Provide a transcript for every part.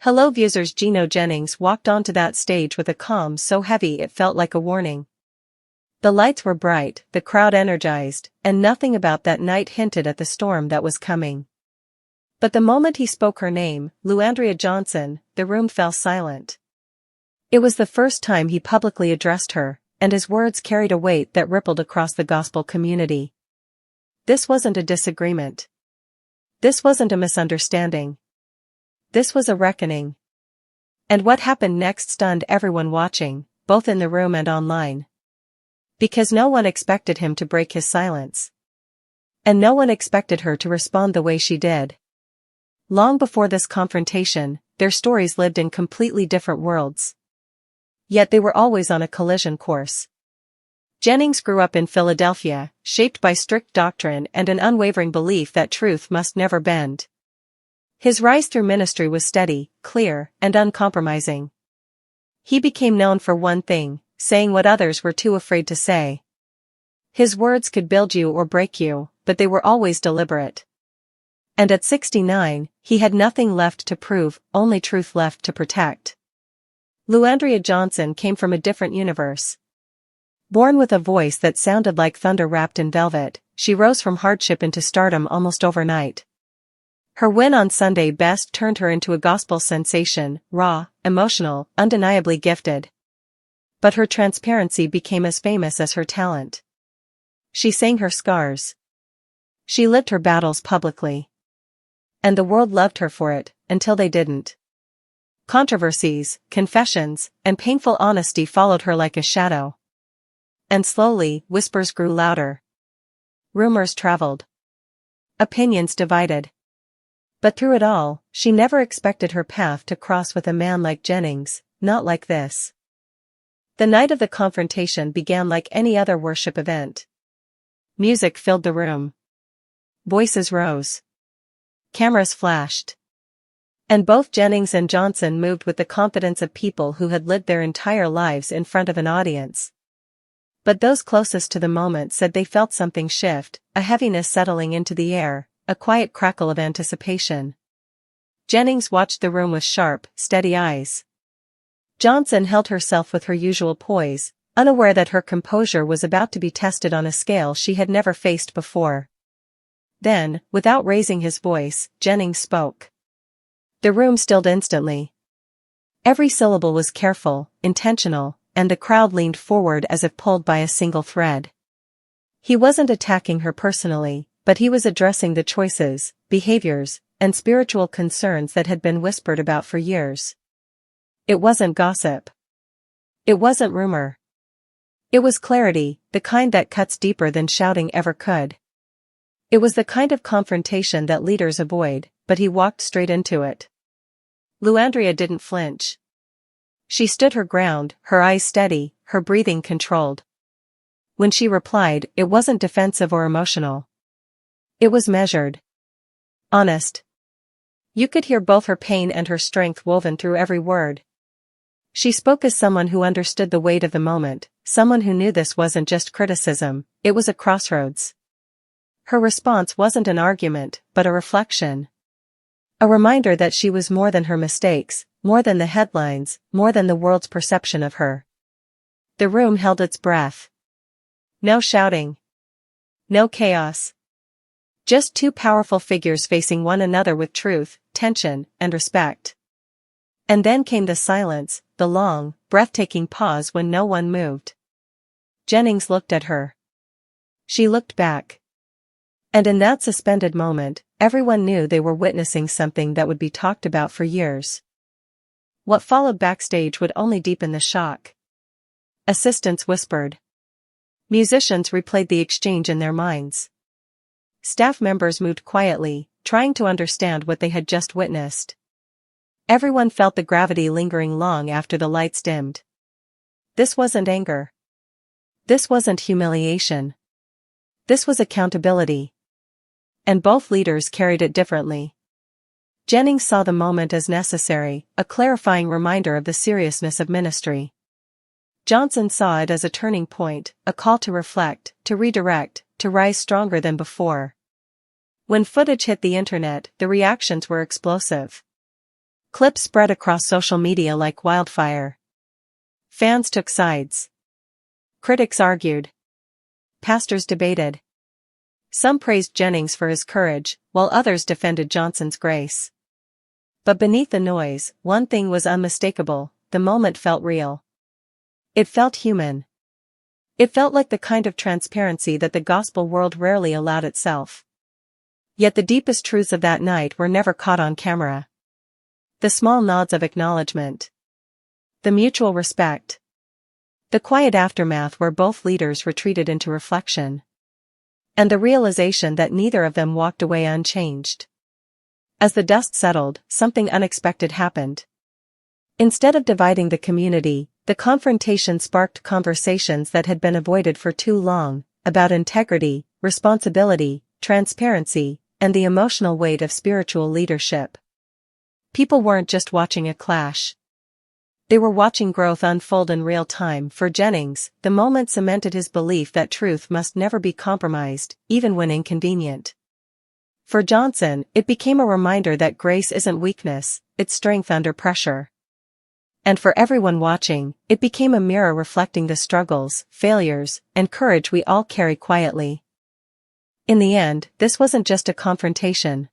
Hello viewers. Gino Jennings walked onto that stage with a calm so heavy it felt like a warning. The lights were bright, the crowd energized, and nothing about that night hinted at the storm that was coming. But the moment he spoke her name, Andria Johnson, the room fell silent. It was the first time he publicly addressed her, and his words carried a weight that rippled across the gospel community. This wasn't a disagreement. This wasn't a misunderstanding. This was a reckoning. And what happened next stunned everyone watching, both in the room and online. Because no one expected him to break his silence. And no one expected her to respond the way she did. Long before this confrontation, their stories lived in completely different worlds. Yet they were always on a collision course. Jennings grew up in Philadelphia, shaped by strict doctrine and an unwavering belief that truth must never bend. His rise through ministry was steady, clear, and uncompromising. He became known for one thing, saying what others were too afraid to say. His words could build you or break you, but they were always deliberate. And at 69, he had nothing left to prove, only truth left to protect. Andria Johnson came from a different universe. Born with a voice that sounded like thunder wrapped in velvet, she rose from hardship into stardom almost overnight. Her win on Sunday Best turned her into a gospel sensation, raw, emotional, undeniably gifted. But her transparency became as famous as her talent. She sang her scars. She lived her battles publicly. And the world loved her for it, until they didn't. Controversies, confessions, and painful honesty followed her like a shadow. And slowly, whispers grew louder. Rumors traveled. Opinions divided. But through it all, she never expected her path to cross with a man like Jennings, not like this. The night of the confrontation began like any other worship event. Music filled the room. Voices rose. Cameras flashed. And both Jennings and Johnson moved with the confidence of people who had lived their entire lives in front of an audience. But those closest to the moment said they felt something shift, a heaviness settling into the air, a quiet crackle of anticipation. Jennings watched the room with sharp, steady eyes. Johnson held herself with her usual poise, unaware that her composure was about to be tested on a scale she had never faced before. Then, without raising his voice, Jennings spoke. The room stilled instantly. Every syllable was careful, intentional, and the crowd leaned forward as if pulled by a single thread. He wasn't attacking her personally, but he was addressing the choices, behaviors, and spiritual concerns that had been whispered about for years. It wasn't gossip. It wasn't rumor. It was clarity, the kind that cuts deeper than shouting ever could. It was the kind of confrontation that leaders avoid, but he walked straight into it. Andria didn't flinch. She stood her ground, her eyes steady, her breathing controlled. When she replied, it wasn't defensive or emotional. It was measured. Honest. You could hear both her pain and her strength woven through every word. She spoke as someone who understood the weight of the moment, someone who knew this wasn't just criticism, it was a crossroads. Her response wasn't an argument, but a reflection. A reminder that she was more than her mistakes, more than the headlines, more than the world's perception of her. The room held its breath. No shouting. No chaos. Just two powerful figures facing one another with truth, tension, and respect. And then came the silence, the long, breathtaking pause when no one moved. Jennings looked at her. She looked back. And in that suspended moment, everyone knew they were witnessing something that would be talked about for years. What followed backstage would only deepen the shock. Assistants whispered. Musicians replayed the exchange in their minds. Staff members moved quietly, trying to understand what they had just witnessed. Everyone felt the gravity lingering long after the lights dimmed. This wasn't anger. This wasn't humiliation. This was accountability. And both leaders carried it differently. Jennings saw the moment as necessary, a clarifying reminder of the seriousness of ministry. Johnson saw it as a turning point, a call to reflect, to redirect, to rise stronger than before. When footage hit the internet, the reactions were explosive. Clips spread across social media like wildfire. Fans took sides. Critics argued. Pastors debated. Some praised Jennings for his courage, while others defended Johnson's grace. But beneath the noise, one thing was unmistakable: the moment felt real. It felt human. It felt like the kind of transparency that the gospel world rarely allowed itself. Yet the deepest truths of that night were never caught on camera. The small nods of acknowledgement. The mutual respect. The quiet aftermath where both leaders retreated into reflection. And the realization that neither of them walked away unchanged. As the dust settled, something unexpected happened. Instead of dividing the community, the confrontation sparked conversations that had been avoided for too long, about integrity, responsibility, transparency, and the emotional weight of spiritual leadership. People weren't just watching a clash. They were watching growth unfold in real time. For Jennings, the moment cemented his belief that truth must never be compromised, even when inconvenient. For Johnson, it became a reminder that grace isn't weakness, it's strength under pressure. And for everyone watching, it became a mirror reflecting the struggles, failures, and courage we all carry quietly. In the end, this wasn't just a confrontation.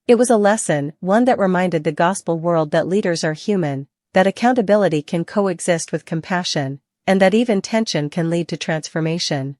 It was a lesson, one that reminded the gospel world that leaders are human, that accountability can coexist with compassion, and that even tension can lead to transformation.